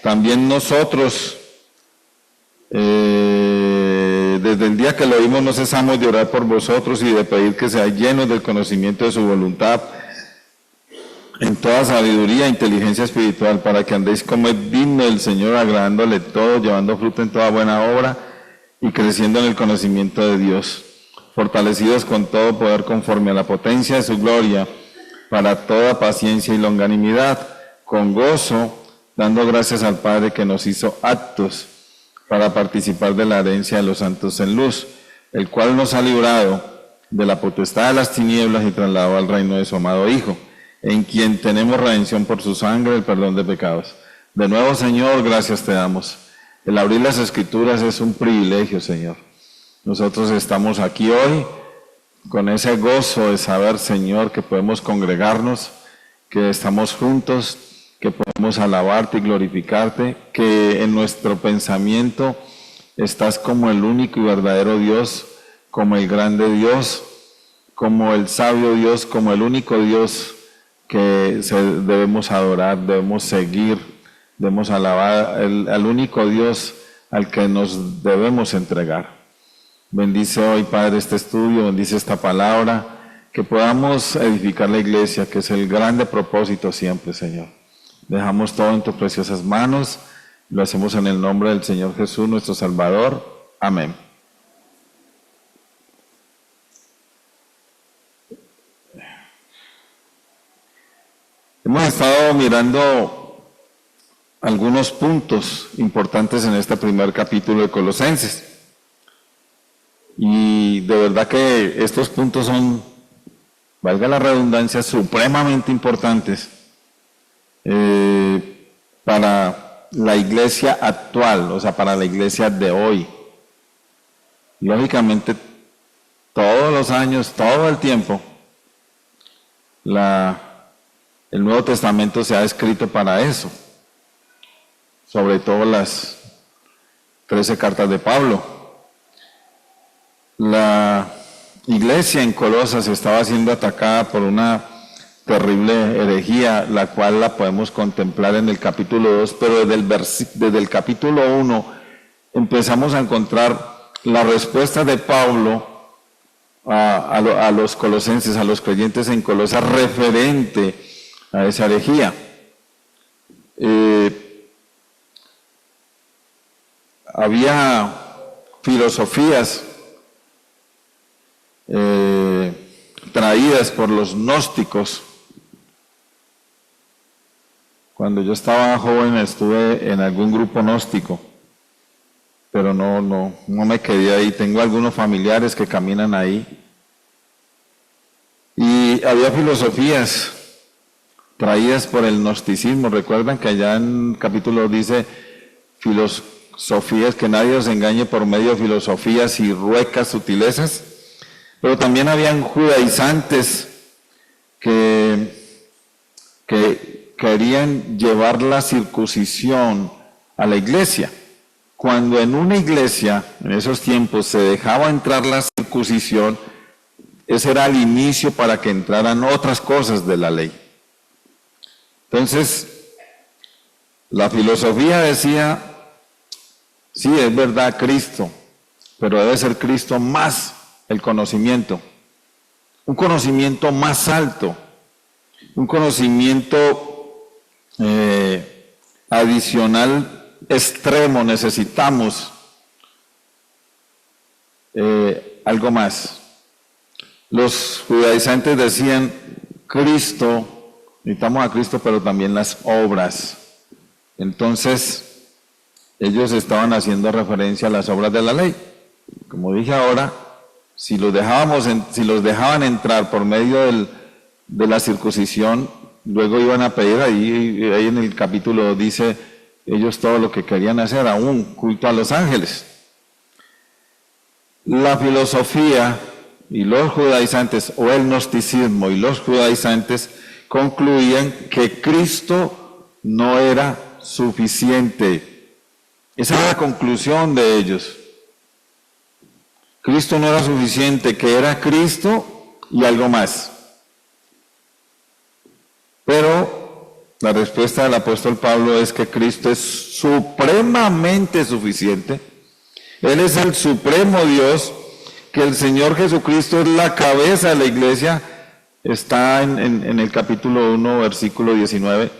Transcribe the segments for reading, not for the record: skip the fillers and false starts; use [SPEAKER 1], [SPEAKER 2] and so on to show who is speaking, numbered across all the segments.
[SPEAKER 1] También nosotros, desde el día que lo oímos, no cesamos de orar por vosotros y de pedir que seáis llenos del conocimiento de su voluntad, en toda sabiduría e inteligencia espiritual, para que andéis como es digno del Señor, agradándole todo, llevando fruto en toda buena obra y creciendo en el conocimiento de Dios, fortalecidos con todo poder conforme a la potencia de su gloria, para toda paciencia y longanimidad, con gozo, dando gracias al Padre que nos hizo aptos para participar de la herencia de los santos en luz, el cual nos ha librado de la potestad de las tinieblas y trasladado al reino de su amado Hijo, en quien tenemos redención por su sangre, el perdón de pecados. De nuevo, Señor, gracias te damos. El abrir las Escrituras es un privilegio, Señor. Nosotros estamos aquí hoy con ese gozo de saber, Señor, que podemos congregarnos, que estamos juntos, que podemos alabarte y glorificarte, que en nuestro pensamiento estás como el único y verdadero Dios, como el grande Dios, como el sabio Dios, como el único Dios que debemos adorar, debemos seguir, debemos alabar al único Dios al que nos debemos entregar. Bendice hoy, Padre, este estudio, bendice esta palabra, que podamos edificar la iglesia, que es el grande propósito siempre, Señor. Dejamos todo en tus preciosas manos, lo hacemos en el nombre del Señor Jesús, nuestro Salvador. Amén. Hemos estado mirando algunos puntos importantes en este primer capítulo de Colosenses. Y de verdad que estos puntos son, valga la redundancia, supremamente importantes para la iglesia actual, o sea, para la iglesia de hoy. Lógicamente, todos los años, todo el tiempo, el Nuevo Testamento se ha escrito para eso, sobre todo las 13 cartas de Pablo. La iglesia en Colosas estaba siendo atacada por una terrible herejía, la cual la podemos contemplar en el capítulo 2, pero desde el capítulo 1 empezamos a encontrar la respuesta de Pablo a los colosenses, a los creyentes en Colosas, referente a esa herejía. Había filosofías traídas por los gnósticos. Cuando yo estaba joven estuve en algún grupo gnóstico, pero no me quedé ahí. Tengo algunos familiares que caminan ahí. Y había filosofías traídas por el gnosticismo. Recuerdan que allá en capítulo dice filosofías, que nadie os engañe por medio de filosofías y ruecas sutilezas. Pero también habían judaizantes que querían llevar la circuncisión a la iglesia. Cuando en una iglesia, en esos tiempos, se dejaba entrar la circuncisión, ese era el inicio para que entraran otras cosas de la ley. Entonces, la filosofía decía, sí, es verdad, Cristo, pero debe ser Cristo más el conocimiento, un conocimiento más alto, un conocimiento adicional extremo. Necesitamos algo más. Los judaizantes decían, Cristo, necesitamos a Cristo, pero también las obras. Entonces, ellos estaban haciendo referencia a las obras de la ley. Como dije ahora, si los dejaban entrar por medio de la circuncisión, luego iban a pedir ahí en el capítulo dice, ellos todo lo que querían hacer, aún culto a los ángeles. La filosofía y los judaizantes, o el gnosticismo y los judaizantes, concluían que Cristo no era suficiente. Esa era la conclusión de ellos. Cristo no era suficiente, que era Cristo y algo más. Pero La respuesta del apóstol Pablo es que Cristo es supremamente suficiente. Él es el supremo Dios, que el Señor Jesucristo es la cabeza de la iglesia. Está en el capítulo 1, versículo 19.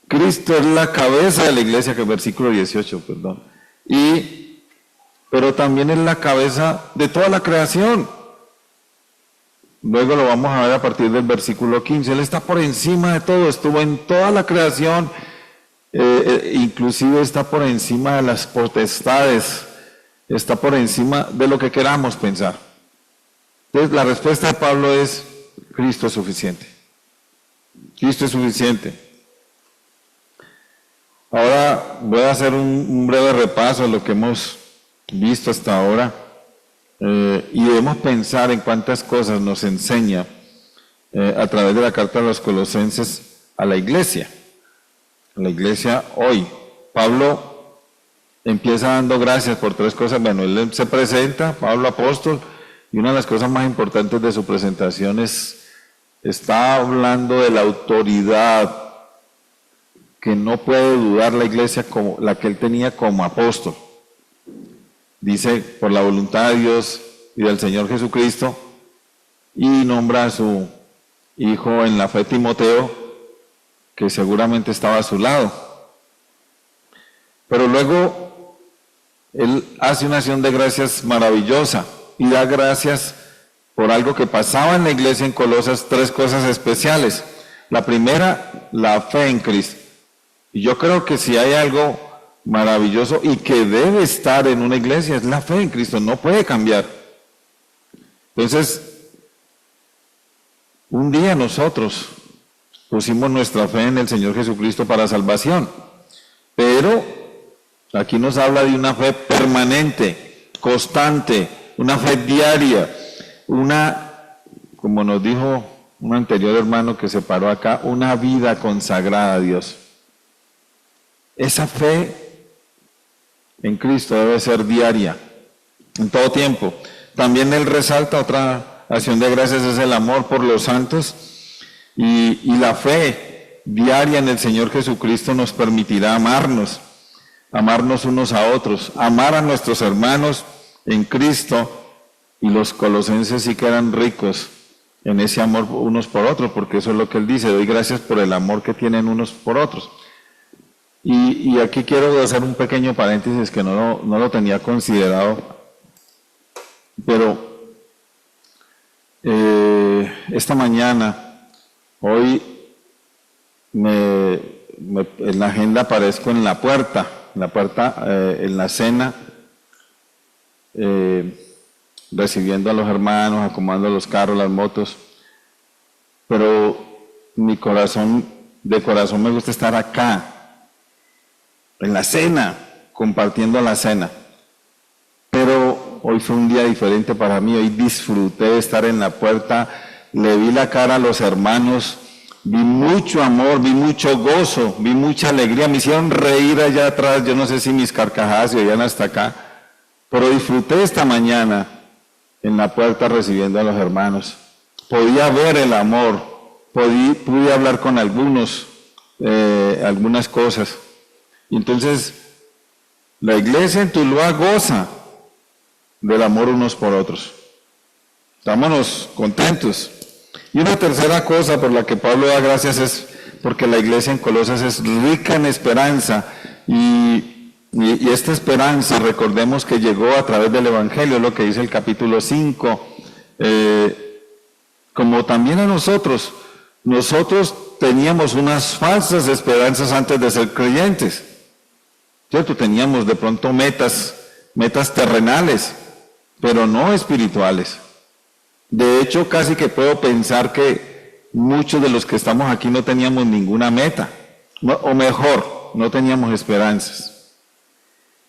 [SPEAKER 1] Cristo es la cabeza de la iglesia, que es versículo 18, perdón. Pero también es la cabeza de toda la creación. Luego lo vamos a ver a partir del versículo 15. Él está por encima de todo, estuvo en toda la creación, inclusive está por encima de las potestades, está por encima de lo que queramos pensar. Entonces la respuesta de Pablo es: Cristo es suficiente. Cristo es suficiente. Ahora voy a hacer un breve repaso de lo que hemos visto hasta ahora. Y debemos pensar en cuántas cosas nos enseña a través de la carta de los Colosenses a la iglesia hoy. Pablo empieza dando gracias por tres cosas. Bueno, él se presenta, Pablo apóstol, y una de las cosas más importantes de su presentación está hablando de la autoridad que no puede dudar la iglesia como la que él tenía como apóstol. Dice: por la voluntad de Dios y del Señor Jesucristo, y nombra a su hijo en la fe, Timoteo, que seguramente estaba a su lado. Pero luego él hace una acción de gracias maravillosa y da gracias por algo que pasaba en la iglesia en Colosas, tres cosas especiales. La primera, la fe en Cristo. Y yo creo que si hay algo maravilloso y que debe estar en una iglesia, es la fe en Cristo, no puede cambiar. Entonces, un día nosotros pusimos nuestra fe en el Señor Jesucristo para salvación, pero aquí nos habla de una fe permanente, constante, una fe diaria, como nos dijo un anterior hermano que se paró acá, una vida consagrada a Dios. Esa fe en Cristo debe ser diaria, en todo tiempo. También él resalta otra acción de gracias, es el amor por los santos, y la fe diaria en el Señor Jesucristo nos permitirá amarnos unos a otros, amar a nuestros hermanos en Cristo. Y los colosenses sí que eran ricos en ese amor unos por otros, porque eso es lo que él dice: doy gracias por el amor que tienen unos por otros. Y aquí quiero hacer un pequeño paréntesis que no lo tenía considerado, pero esta mañana, hoy, en la agenda aparezco en la puerta, en la cena, recibiendo a los hermanos, acomodando los carros, las motos, pero de corazón me gusta estar acá, en la cena, compartiendo la cena. Pero hoy fue un día diferente para mí. Hoy disfruté de estar en la puerta, le vi la cara a los hermanos, vi mucho amor, vi mucho gozo, vi mucha alegría. Me hicieron reír allá atrás, yo no sé si mis carcajadas se oían hasta acá, pero disfruté esta mañana en la puerta recibiendo a los hermanos. Podía ver el amor, pude hablar con algunas cosas. Y entonces, la iglesia en Tuluá goza del amor unos por otros. Estámonos contentos. Y una tercera cosa por la que Pablo da gracias es porque la iglesia en Colosas es rica en esperanza. Y esta esperanza, recordemos que llegó a través del Evangelio, lo que dice el capítulo 5, como también a nosotros teníamos unas falsas esperanzas antes de ser creyentes. ¿Cierto? Teníamos de pronto metas terrenales, pero no espirituales. De hecho, casi que puedo pensar que muchos de los que estamos aquí no teníamos ninguna meta, o mejor, no teníamos esperanzas.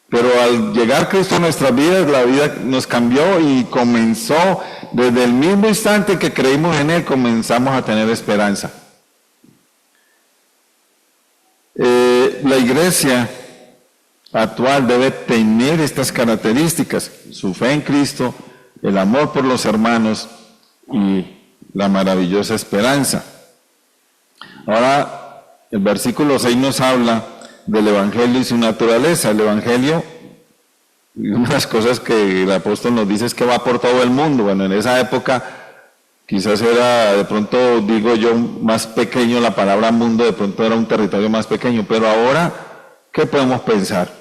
[SPEAKER 1] Pero al llegar Cristo a nuestras vidas, la vida nos cambió y comenzó, desde el mismo instante que creímos en Él, comenzamos a tener esperanza. La iglesia actual debe tener estas características: su fe en Cristo, el amor por los hermanos y la maravillosa esperanza. Ahora, El versículo 6 nos habla del Evangelio y su naturaleza. El Evangelio, y una de las cosas que el apóstol nos dice es que va por todo el mundo. Bueno, en esa época quizás era, de pronto digo yo, más pequeño, la palabra mundo de pronto era un territorio más pequeño, pero ahora, ¿qué podemos pensar?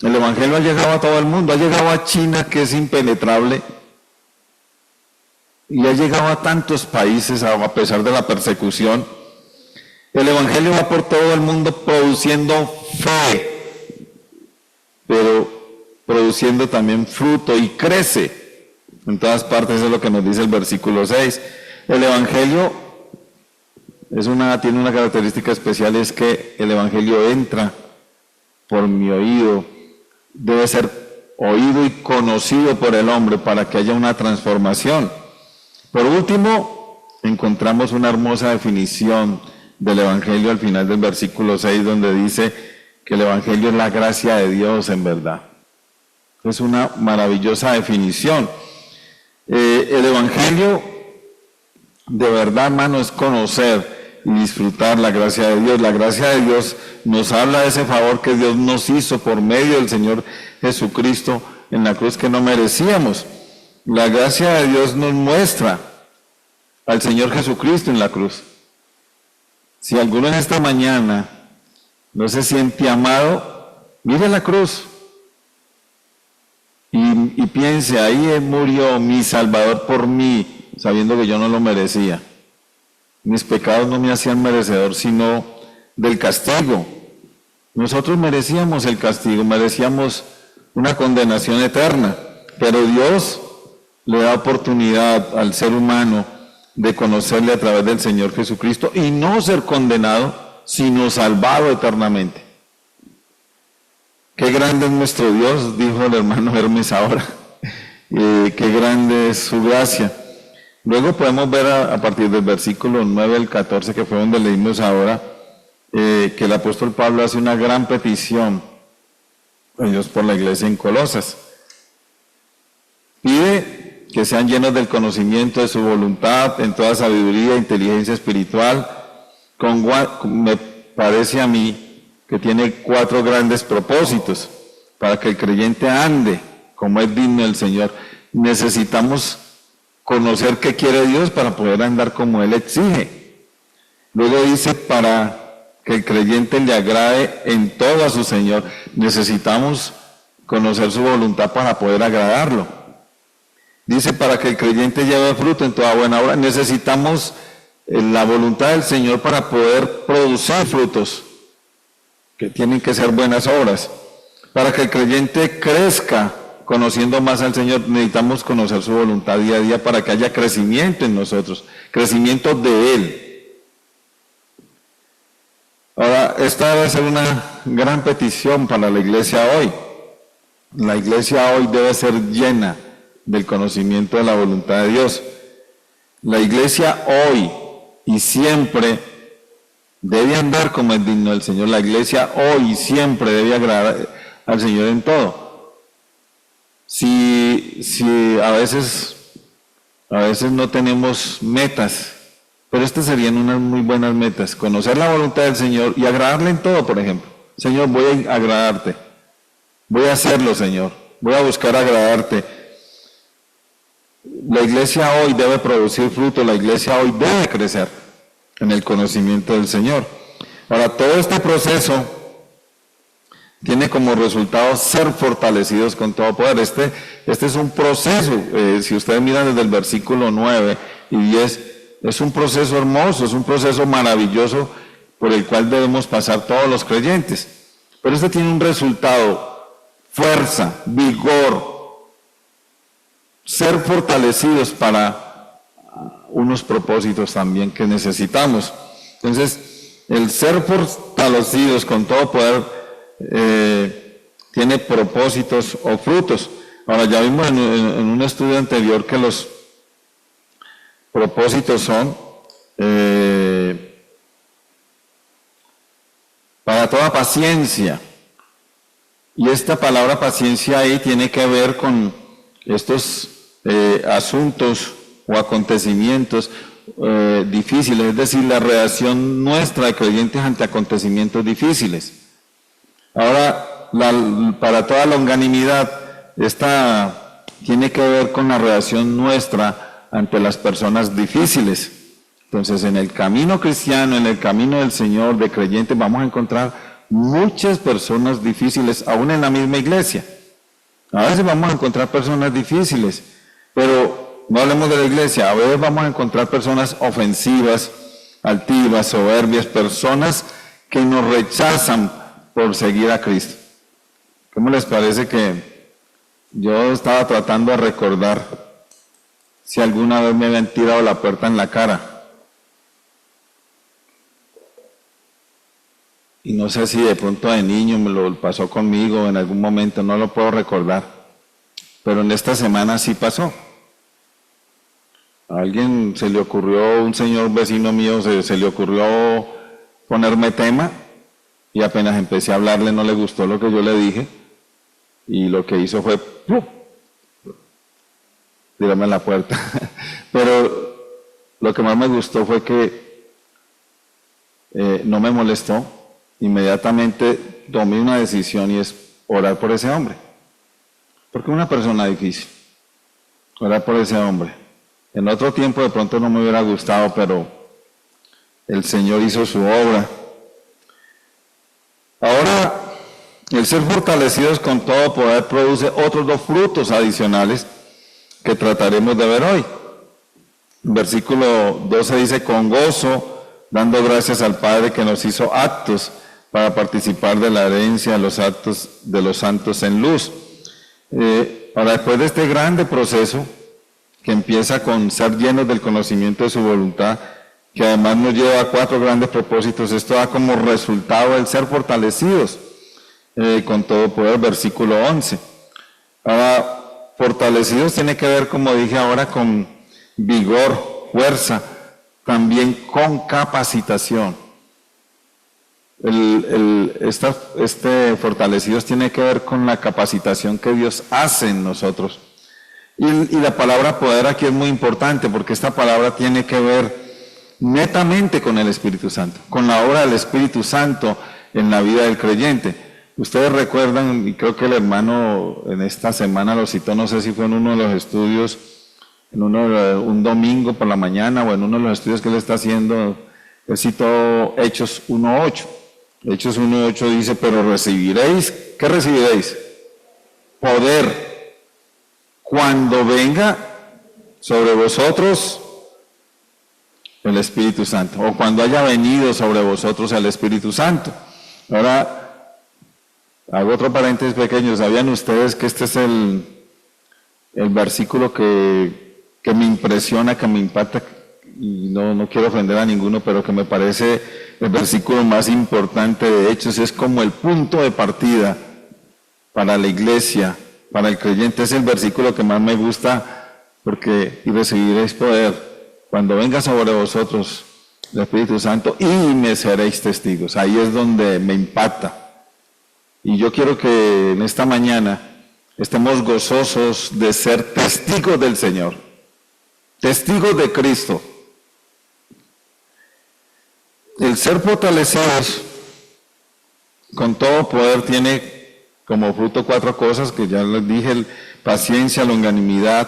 [SPEAKER 1] El Evangelio ha llegado a todo el mundo, ha llegado a China, que es impenetrable, y ha llegado a tantos países a pesar de la persecución. El Evangelio va por todo el mundo produciendo fe, pero produciendo también fruto y crece. En todas partes, eso es lo que nos dice el versículo 6. El Evangelio tiene una característica especial, es que el Evangelio entra por mi oído, debe ser oído y conocido por el hombre para que haya una transformación. Por último, encontramos una hermosa definición del Evangelio al final del versículo 6, donde dice que el Evangelio es la gracia de Dios en verdad. Es una maravillosa definición. El Evangelio, de verdad, hermano, es conocer y disfrutar la gracia de Dios. La gracia de Dios nos habla de ese favor que Dios nos hizo por medio del Señor Jesucristo en la cruz que no merecíamos. La gracia de Dios nos muestra al Señor Jesucristo en la cruz. Si alguno en esta mañana no se siente amado, mire la cruz y piense, ahí murió mi Salvador por mí, sabiendo que yo no lo merecía. Mis pecados no me hacían merecedor, sino del castigo. Nosotros merecíamos el castigo, merecíamos una condenación eterna, pero Dios le da oportunidad al ser humano de conocerle a través del Señor Jesucristo y no ser condenado, sino salvado eternamente. Qué grande es nuestro Dios, dijo el hermano Hermes ahora. Qué grande es su gracia. Luego podemos ver a partir del versículo 9 al 14, que fue donde leímos ahora, que el apóstol Pablo hace una gran petición a Dios por la iglesia en Colosas. Pide que sean llenos del conocimiento de su voluntad, en toda sabiduría e inteligencia espiritual. Me parece a mí que tiene 4 grandes propósitos para que el creyente ande como es digno del Señor. Necesitamos conocer qué quiere Dios para poder andar como Él exige. Luego dice, para que el creyente le agrade en todo a su Señor, necesitamos conocer su voluntad para poder agradarlo. Dice, para que el creyente lleve fruto en toda buena obra, necesitamos la voluntad del Señor para poder producir frutos, que tienen que ser buenas obras. Para que el creyente crezca conociendo más al Señor, necesitamos conocer su voluntad día a día para que haya crecimiento en nosotros, crecimiento de Él. Ahora, esta debe ser una gran petición para la iglesia hoy. La iglesia hoy debe ser llena del conocimiento de la voluntad de Dios. La iglesia hoy y siempre debe andar como es digno del Señor. La iglesia hoy y siempre debe agradar al Señor en todo. Si a veces no tenemos metas, pero estas serían unas muy buenas metas: conocer la voluntad del Señor y agradarle en todo. Por ejemplo, Señor, voy a agradarte, voy a hacerlo, Señor, voy a buscar agradarte. La iglesia hoy debe producir fruto, la iglesia hoy debe crecer en el conocimiento del Señor. Ahora, todo este proceso tiene como resultado ser fortalecidos con todo poder. Este es un proceso, si ustedes miran desde el versículo 9 y 10, es un proceso hermoso, es un proceso maravilloso por el cual debemos pasar todos los creyentes. Pero este tiene un resultado: fuerza, vigor, ser fortalecidos para unos propósitos también que necesitamos. Entonces, el ser fortalecidos con todo poder tiene propósitos o frutos. Ahora, ya vimos en un estudio anterior que los propósitos son para toda paciencia. Y esta palabra paciencia ahí tiene que ver con estos asuntos o acontecimientos difíciles, es decir, la reacción nuestra de creyentes ante acontecimientos difíciles. Ahora, para toda longanimidad, esta tiene que ver con la reacción nuestra ante las personas difíciles. Entonces, en el camino cristiano, en el camino del Señor, de creyentes, vamos a encontrar muchas personas difíciles, aún en la misma iglesia. A veces vamos a encontrar personas difíciles, pero no hablemos de la iglesia, a veces vamos a encontrar personas ofensivas, altivas, soberbias, personas que nos rechazan por seguir a Cristo. ¿Cómo les parece que yo estaba tratando de recordar si alguna vez me habían tirado la puerta en la cara? Y no sé si de pronto de niño me lo pasó conmigo en algún momento, no lo puedo recordar. Pero en esta semana sí pasó. A alguien se le ocurrió, un señor vecino mío, se le ocurrió ponerme tema y apenas empecé a hablarle no le gustó lo que yo le dije y lo que hizo fue tirarme en la puerta. Pero lo que más me gustó fue que no me molestó. Inmediatamente tomé una decisión y es orar por ese hombre. Porque es una persona difícil. Orar por ese hombre. En otro tiempo de pronto no me hubiera gustado, pero el Señor hizo su obra. Ahora, el ser fortalecidos con todo poder produce otros dos frutos adicionales que trataremos de ver hoy. Versículo 12 dice, con gozo, dando gracias al Padre que nos hizo aptos para participar de la herencia de los actos de los santos en luz. Ahora, después de este grande proceso, que empieza con ser llenos del conocimiento de su voluntad, que además nos lleva a 4 grandes propósitos, esto da como resultado el ser fortalecidos con todo poder, versículo 11. Ahora, fortalecidos tiene que ver, como dije ahora, con vigor, fuerza, también con capacitación. Fortalecidos tiene que ver con la capacitación que Dios hace en nosotros. Y la palabra poder aquí es muy importante porque esta palabra tiene que ver netamente con el Espíritu Santo, con la obra del Espíritu Santo en la vida del creyente. Ustedes recuerdan, y creo que el hermano en esta semana lo citó, no sé si fue en uno de los estudios, un domingo por la mañana o en uno de los estudios que él está haciendo, él citó Hechos 1.8. Hechos 1.8 dice, pero recibiréis, ¿qué recibiréis? Poder, cuando venga sobre vosotros el Espíritu Santo, o cuando haya venido sobre vosotros el Espíritu Santo. Ahora, hago otro paréntesis pequeño. ¿Sabían ustedes que este es el versículo que me impresiona, que me impacta? Y no quiero ofender a ninguno, pero que me parece el versículo más importante de Hechos, es como el punto de partida para la iglesia, para el creyente. Es el versículo que más me gusta, porque y recibiréis poder cuando venga sobre vosotros el Espíritu Santo y me seréis testigos. Ahí es donde me impacta. Y yo quiero que en esta mañana estemos gozosos de ser testigos del Señor, testigos de Cristo. El ser fortalecidos con todo poder tiene como fruto 4 cosas que ya les dije: paciencia, longanimidad,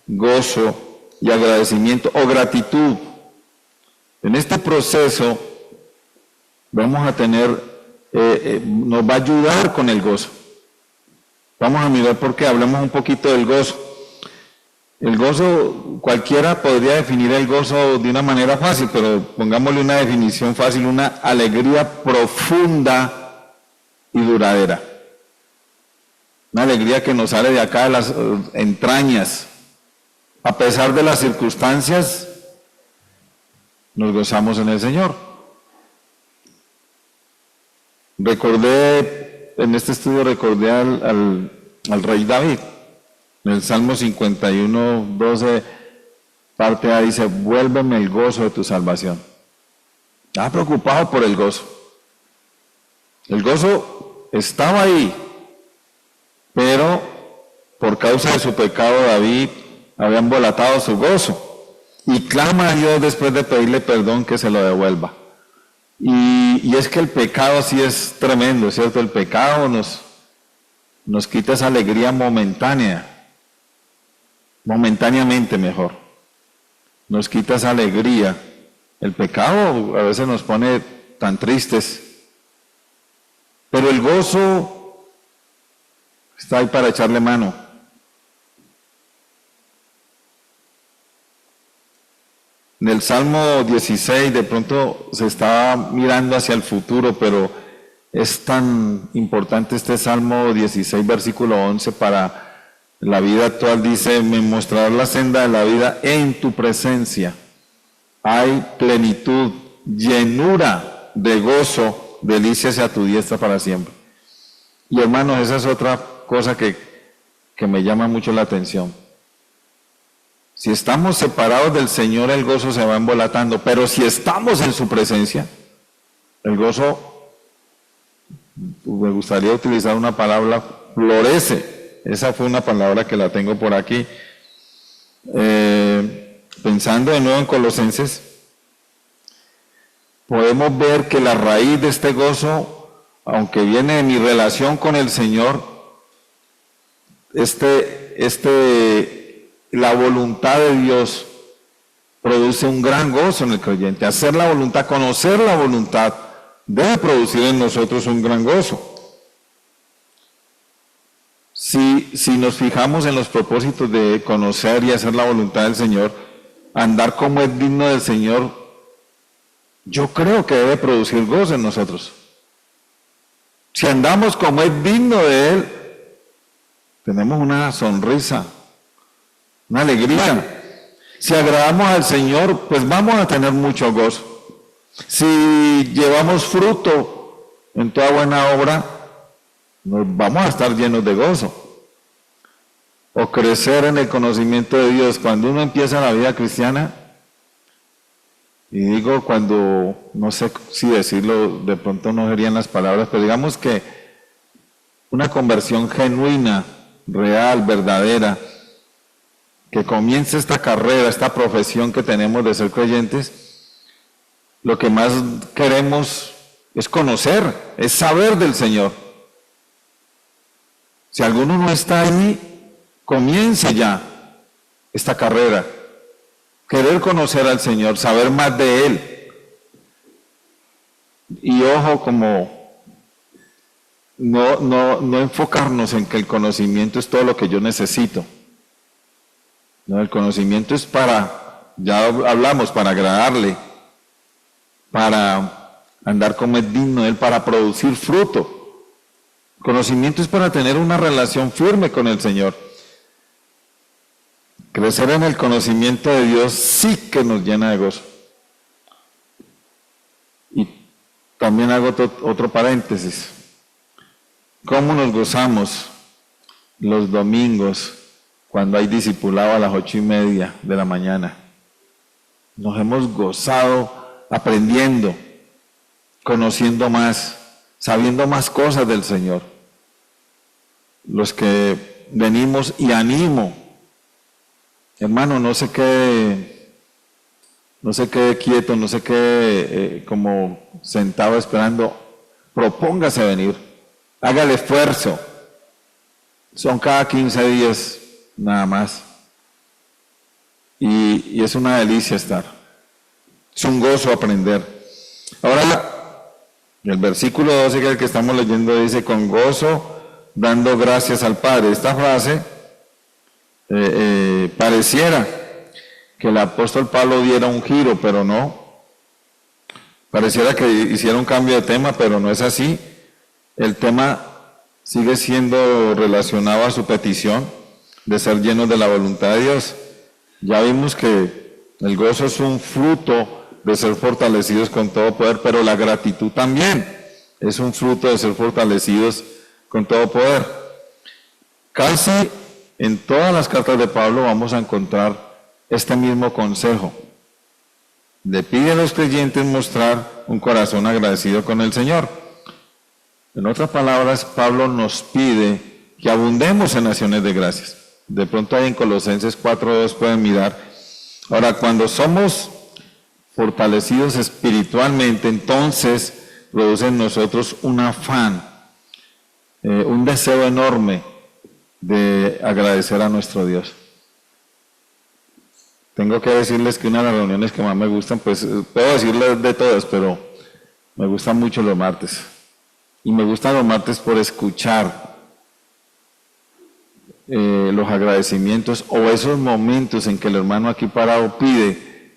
[SPEAKER 1] gozo y agradecimiento o gratitud. En este proceso vamos a tener, nos va a ayudar con el gozo. Vamos a mirar por qué, hablamos un poquito del gozo. El gozo, cualquiera podría definir el gozo de una manera fácil, pero pongámosle una definición fácil: una alegría profunda y duradera. Una alegría que nos sale de acá de las entrañas. A pesar de las circunstancias, nos gozamos en el Señor. En este estudio recordé al rey David. En el Salmo 51, 12, parte A dice: vuélveme el gozo de tu salvación. Estaba preocupado por el gozo. El gozo estaba ahí, pero por causa de su pecado David había embolatado su gozo. y clama a Dios después de pedirle perdón que se lo devuelva. Y es que el pecado sí es tremendo, ¿cierto? El pecado nos quita esa alegría momentáneamente mejor. Nos quita esa alegría. El pecado a veces nos pone tan tristes, pero el gozo está ahí para echarle mano. En el Salmo 16 de pronto se estaba mirando hacia el futuro, pero es tan importante este Salmo 16, versículo 11 para la vida actual. Dice, me mostrarás la senda de la vida en tu presencia. Hay plenitud, llenura de gozo, delicias a tu diestra para siempre. Y hermanos, esa es otra cosa que me llama mucho la atención. Si estamos separados del Señor, el gozo se va embolatando, pero si estamos en su presencia, el gozo, me gustaría utilizar una palabra, florece. Esa fue una palabra que la tengo por aquí. Pensando de nuevo en Colosenses, podemos ver que la raíz de este gozo, aunque viene de mi relación con el Señor, la voluntad de Dios produce un gran gozo en el creyente. Hacer la voluntad, conocer la voluntad, debe producir en nosotros un gran gozo. Si nos fijamos en los propósitos de conocer y hacer la voluntad del Señor, andar como es digno del Señor, yo creo que debe producir gozo en nosotros. Si andamos como es digno de Él, tenemos una sonrisa, una alegría. Si agradamos al Señor, pues vamos a tener mucho gozo. Si llevamos fruto en toda buena obra, nos vamos a estar llenos de gozo. O crecer en el conocimiento de Dios. Cuando uno empieza la vida cristiana, y digo cuando, no sé si decirlo, de pronto no serían las palabras, pero digamos que una conversión genuina, real, verdadera, que comience esta carrera, esta profesión que tenemos de ser creyentes, lo que más queremos es conocer, es saber del Señor. Si alguno no está ahí, comience ya esta carrera. Querer conocer al Señor, saber más de Él. Y ojo, como no enfocarnos en que el conocimiento es todo lo que yo necesito. No, el conocimiento es para, ya hablamos, para agradarle, para andar como es digno de Él, para producir fruto. Conocimiento es para tener una relación firme con el Señor. Crecer en el conocimiento de Dios sí que nos llena de gozo. Y también hago otro paréntesis. ¿Cómo nos gozamos los domingos cuando hay discipulado a las 8:30 de la mañana? Nos hemos gozado aprendiendo, conociendo más, sabiendo más cosas del Señor. Los que venimos, y animo, hermano, no se quede quieto, no se quede como sentado esperando, propóngase venir, haga el esfuerzo. Son cada 15 días nada más. Y es una delicia estar. Es un gozo aprender. Ahora, el versículo 12, que es el que estamos leyendo, dice, con gozo, dando gracias al Padre. Esta frase pareciera que el apóstol Pablo diera un giro, pero no. Pareciera que hiciera un cambio de tema, pero no es así. El tema sigue siendo relacionado a su petición de ser llenos de la voluntad de Dios. Ya vimos que el gozo es un fruto de ser fortalecidos con todo poder, pero la gratitud también es un fruto de ser fortalecidos con todo poder. Casi en todas las cartas de Pablo vamos a encontrar este mismo consejo. Le pide a los creyentes mostrar un corazón agradecido con el Señor. En otras palabras, Pablo nos pide que abundemos en acciones de gracias. De pronto ahí en Colosenses 4:2 pueden mirar Ahora, cuando somos fortalecidos espiritualmente, entonces produce en nosotros un afán, un deseo enorme de agradecer a nuestro Dios. Tengo que decirles que una de las reuniones que más me gustan, pues puedo decirles de todas, pero me gustan mucho los martes. Y me gustan los martes por escuchar los agradecimientos o esos momentos en que el hermano aquí parado pide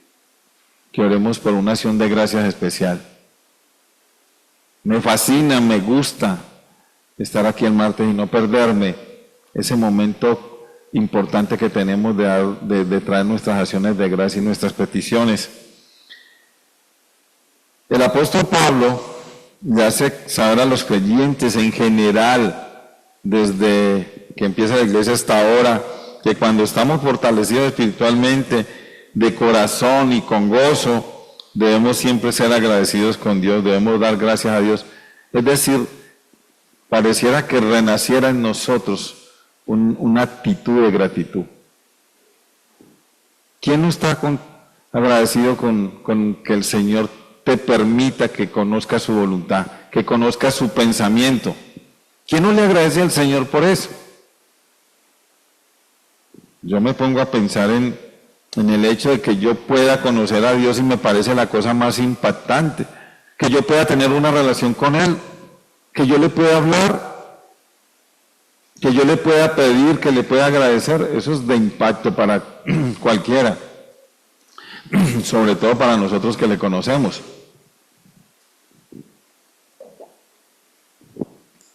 [SPEAKER 1] que oremos por una acción de gracias especial. Me fascina, me gusta estar aquí el martes y no perderme ese momento importante que tenemos de traer nuestras acciones de gracia y nuestras peticiones. El apóstol Pablo le hace saber a los creyentes en general, desde que empieza la iglesia hasta ahora, que cuando estamos fortalecidos espiritualmente, de corazón y con gozo, debemos siempre ser agradecidos con Dios, debemos dar gracias a Dios. Es decir, pareciera que renaciera en nosotros una actitud de gratitud. ¿Quién no está agradecido con que el Señor te permita que conozca su voluntad, que conozca su pensamiento? ¿Quién no le agradece al Señor por eso? Yo me pongo a pensar en el hecho de que yo pueda conocer a Dios y me parece la cosa más impactante, que yo pueda tener una relación con Él, que yo le pueda hablar, que yo le pueda pedir, que le pueda agradecer. Eso es de impacto para cualquiera, sobre todo para nosotros que le conocemos.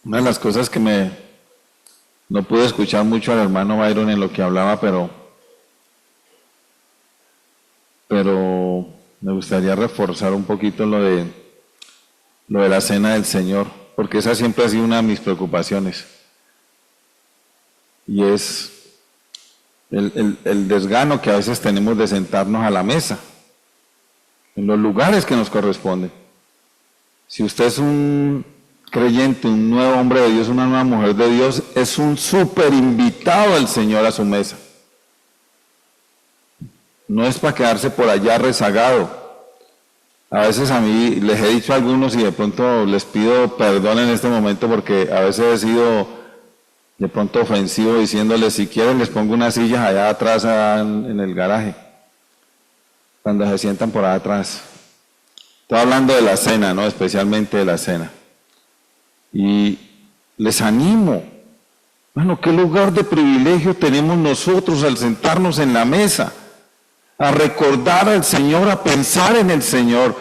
[SPEAKER 1] Una de las cosas que no pude escuchar mucho al hermano Byron en lo que hablaba, pero me gustaría reforzar un poquito lo de la cena del Señor, porque esa siempre ha sido una de mis preocupaciones. Y es el desgano que a veces tenemos de sentarnos a la mesa, en los lugares que nos corresponden. Si usted es un creyente, un nuevo hombre de Dios, una nueva mujer de Dios, es un súper invitado del Señor a su mesa. No es para quedarse por allá rezagado. A veces a mí les he dicho a algunos y de pronto les pido perdón en este momento porque a veces he sido de pronto ofensivo diciéndoles, si quieren les pongo unas sillas allá atrás en el garaje, cuando se sientan por allá atrás. Estoy hablando de la cena, ¿no? Especialmente de la cena. Y les animo, bueno, qué lugar de privilegio tenemos nosotros al sentarnos en la mesa, a recordar al Señor, a pensar en el Señor,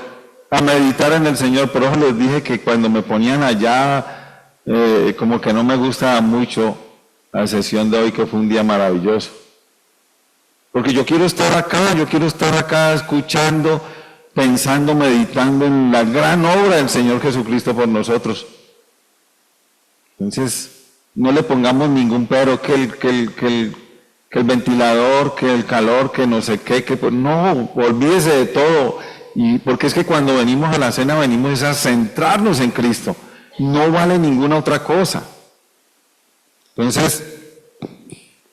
[SPEAKER 1] a meditar en el Señor. Por eso les dije que cuando me ponían allá, como que no me gusta mucho la sesión de hoy, que fue un día maravilloso. Porque yo quiero estar acá escuchando, pensando, meditando en la gran obra del Señor Jesucristo por nosotros. Entonces, no le pongamos ningún pero, que el ventilador, que el calor, que no sé qué, no, olvídese de todo. Y porque es que cuando venimos a la cena venimos a centrarnos en Cristo. No vale ninguna otra cosa. Entonces,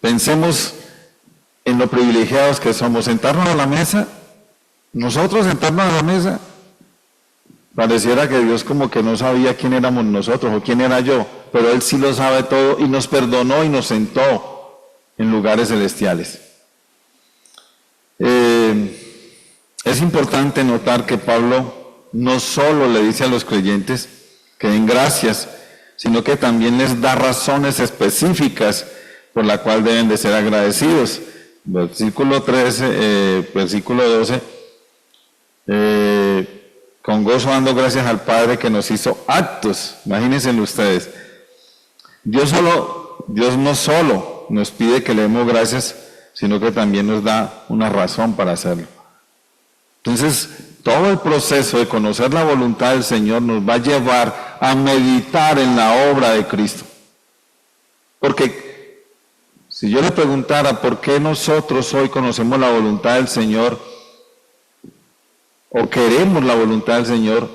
[SPEAKER 1] pensemos en lo privilegiados que somos. Sentarnos a la mesa, nosotros sentarnos a la mesa, pareciera que Dios como que no sabía quién éramos nosotros o quién era yo, pero Él sí lo sabe todo y nos perdonó y nos sentó en lugares celestiales. Es importante notar que Pablo no solo le dice a los creyentes que den gracias, sino que también les da razones específicas por la cual deben de ser agradecidos. Versículo 13, versículo 12, con gozo dando gracias al Padre que nos hizo aptos. Imagínense ustedes, Dios no solo nos pide que le demos gracias, sino que también nos da una razón para hacerlo. Entonces, todo el proceso de conocer la voluntad del Señor nos va a llevar a meditar en la obra de Cristo. Porque si yo le preguntara por qué nosotros hoy conocemos la voluntad del Señor o queremos la voluntad del Señor,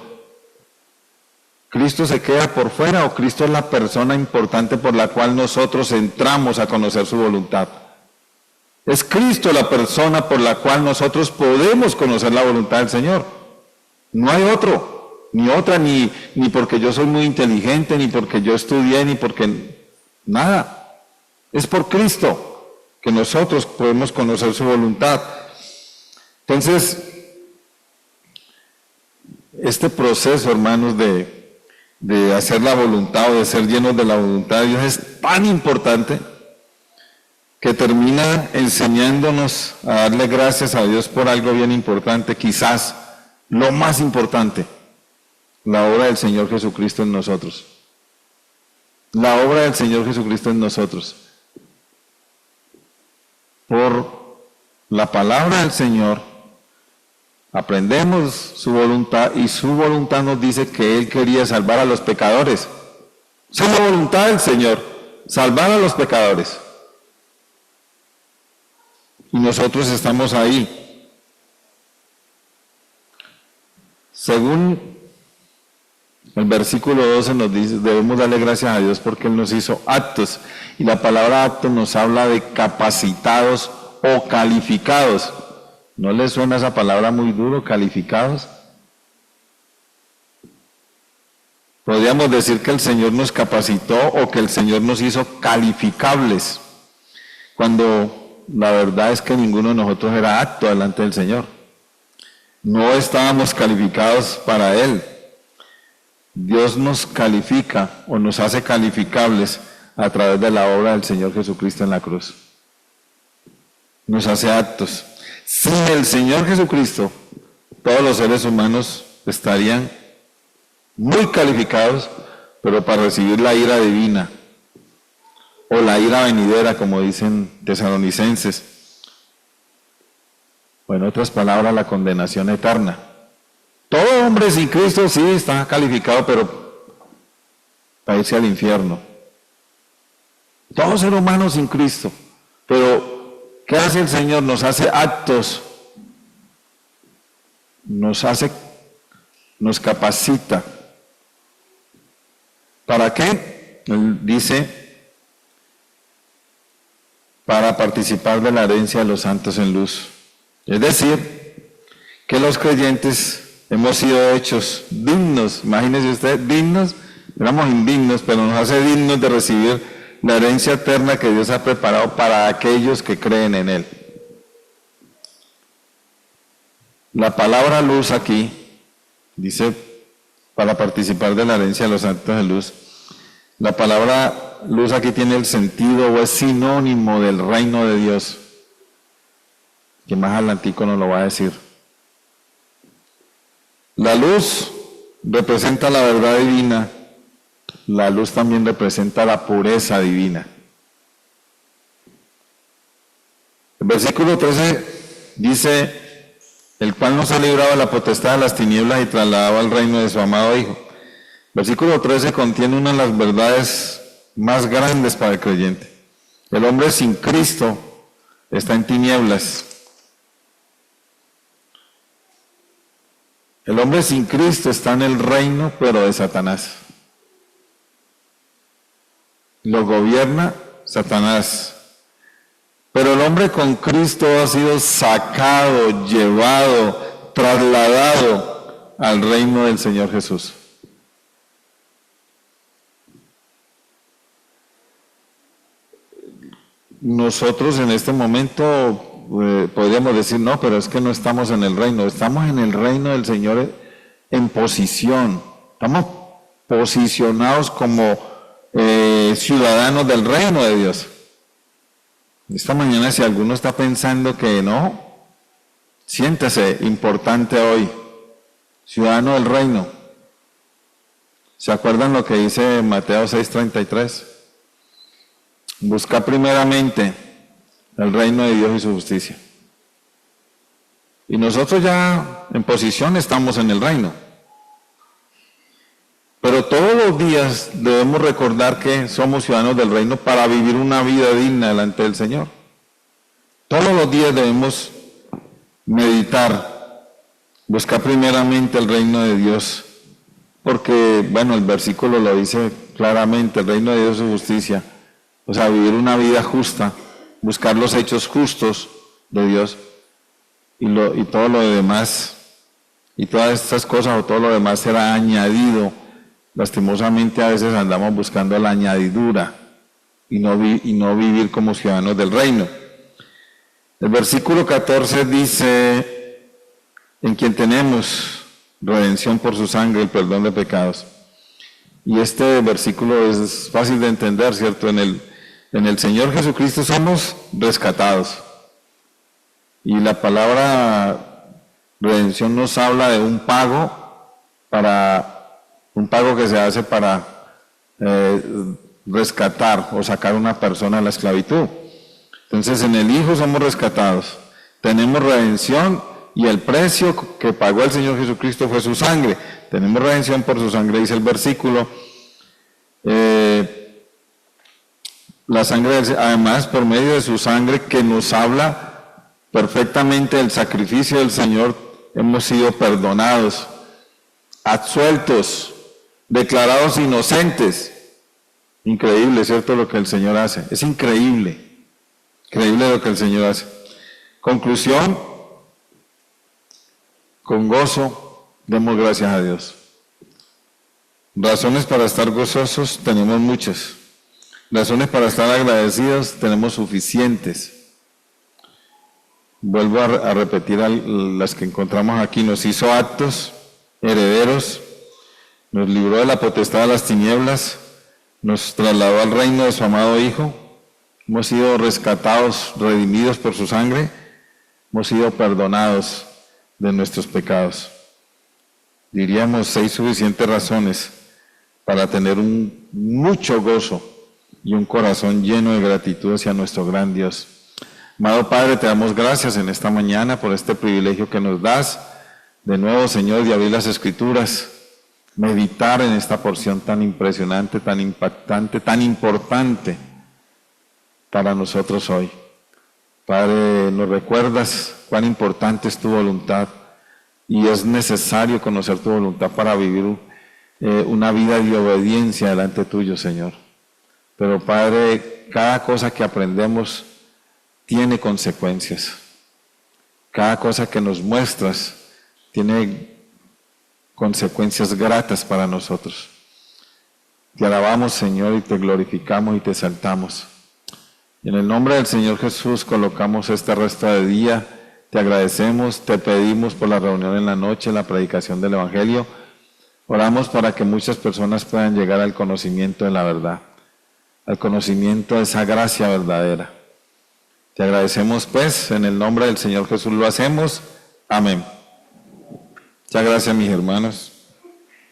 [SPEAKER 1] ¿Cristo se queda por fuera o Cristo es la persona importante por la cual nosotros entramos a conocer su voluntad? Es Cristo la persona por la cual nosotros podemos conocer la voluntad del Señor. No hay otro, ni otra, ni porque yo soy muy inteligente, ni porque yo estudié, ni porque nada. Es por Cristo que nosotros podemos conocer su voluntad. Entonces, este proceso, hermanos, de hacer la voluntad o de ser llenos de la voluntad de Dios es tan importante que termina enseñándonos a darle gracias a Dios por algo bien importante, quizás lo más importante, la obra del Señor Jesucristo en nosotros. La obra del Señor Jesucristo en nosotros. Por la palabra del Señor aprendemos su voluntad y su voluntad nos dice que Él quería salvar a los pecadores. Esa es la voluntad del Señor, salvar a los pecadores. Y nosotros estamos ahí. Según el versículo 12 nos dice, debemos darle gracias a Dios porque Él nos hizo aptos. Y la palabra aptos nos habla de capacitados o calificados. ¿No les suena esa palabra muy duro, calificados? Podríamos decir que el Señor nos capacitó o que el Señor nos hizo calificables, cuando la verdad es que ninguno de nosotros era apto delante del Señor. No estábamos calificados para Él. Dios nos califica o nos hace calificables a través de la obra del Señor Jesucristo en la cruz. Nos hace aptos. Sin el Señor Jesucristo, todos los seres humanos estarían muy calificados, pero para recibir la ira divina, o la ira venidera, como dicen tesalonicenses, o en otras palabras, la condenación eterna. Todo hombre sin Cristo sí está calificado, pero para irse al infierno. Todo ser humano sin Cristo, pero ¿qué hace el Señor? Nos hace aptos, nos capacita. ¿Para qué? Él dice, para participar de la herencia de los santos en luz. Es decir, que los creyentes hemos sido hechos dignos, imagínense ustedes, dignos, éramos indignos, pero nos hace dignos de recibir la herencia eterna que Dios ha preparado para aquellos que creen en Él. La palabra luz aquí, dice, para participar de la herencia de los santos en luz, la palabra luz aquí tiene el sentido o es sinónimo del reino de Dios, que más adelantico nos lo va a decir. La luz representa la verdad divina, la luz también representa la pureza divina. El versículo 13 dice, el cual nos ha librado de la potestad de las tinieblas y trasladado al reino de su amado Hijo. Versículo 13 contiene una de las verdades más grandes para el creyente. El hombre sin Cristo está en tinieblas. El hombre sin Cristo está en el reino, pero de Satanás. Lo gobierna Satanás. Pero el hombre con Cristo ha sido sacado, llevado, trasladado al reino del Señor Jesús. Nosotros en este momento podríamos decir, no, pero es que no estamos en el reino, estamos en el reino del Señor en posición, estamos posicionados como ciudadanos del reino de Dios. Esta mañana, si alguno está pensando que no, siéntese importante hoy, ciudadano del reino. ¿Se acuerdan lo que dice Mateo 6:33? Busca primeramente el reino de Dios y su justicia. Y nosotros ya en posición estamos en el reino. Pero todos los días debemos recordar que somos ciudadanos del reino para vivir una vida digna delante del Señor. Todos los días debemos meditar, buscar primeramente el reino de Dios, porque, bueno, el versículo lo dice claramente, el reino de Dios y su justicia. O sea, vivir una vida justa buscar los hechos justos de Dios y todo lo demás, y todas estas cosas o todo lo demás será añadido. Lastimosamente a veces andamos buscando la añadidura y no vivir como ciudadanos del reino. El versículo 14 dice, en quien tenemos redención por su sangre, el perdón de pecados. Y este versículo es fácil de entender, ¿cierto? En el Señor Jesucristo somos rescatados. Y la palabra redención nos habla de un pago que se hace para rescatar o sacar a una persona de la esclavitud. Entonces en el Hijo somos rescatados, tenemos redención y el precio que pagó el Señor Jesucristo fue su sangre. Tenemos redención por su sangre, dice el versículo. La sangre, además, por medio de su sangre que nos habla perfectamente del sacrificio del Señor, hemos sido perdonados, absueltos, declarados inocentes. Increíble, ¿cierto? Lo que el Señor hace. Es increíble. Increíble lo que el Señor hace. Conclusión, con gozo, demos gracias a Dios. Razones para estar gozosos tenemos muchas. Razones para estar agradecidos tenemos suficientes. Vuelvo a repetir las que encontramos aquí. Nos hizo aptos, herederos, nos libró de la potestad de las tinieblas, nos trasladó al reino de su amado Hijo. Hemos sido rescatados, redimidos por su sangre, hemos sido perdonados de nuestros pecados. Diríamos 6 suficientes razones para tener mucho gozo y un corazón lleno de gratitud hacia nuestro gran Dios. Amado Padre, te damos gracias en esta mañana por este privilegio que nos das, de nuevo, Señor, de abrir las Escrituras, meditar en esta porción tan impresionante, tan impactante, tan importante para nosotros hoy. Padre, nos recuerdas cuán importante es tu voluntad y es necesario conocer tu voluntad para vivir una vida de obediencia delante tuyo, Señor. Pero Padre, cada cosa que aprendemos tiene consecuencias. Cada cosa que nos muestras tiene consecuencias gratas para nosotros. Te alabamos, Señor, y te glorificamos y te exaltamos. En el nombre del Señor Jesús colocamos este resto de día. Te agradecemos, te pedimos por la reunión en la noche, la predicación del Evangelio. Oramos para que muchas personas puedan llegar al conocimiento de la verdad, al conocimiento de esa gracia verdadera. Te agradecemos, pues, en el nombre del Señor Jesús lo hacemos. Amén. Muchas gracias, mis hermanos.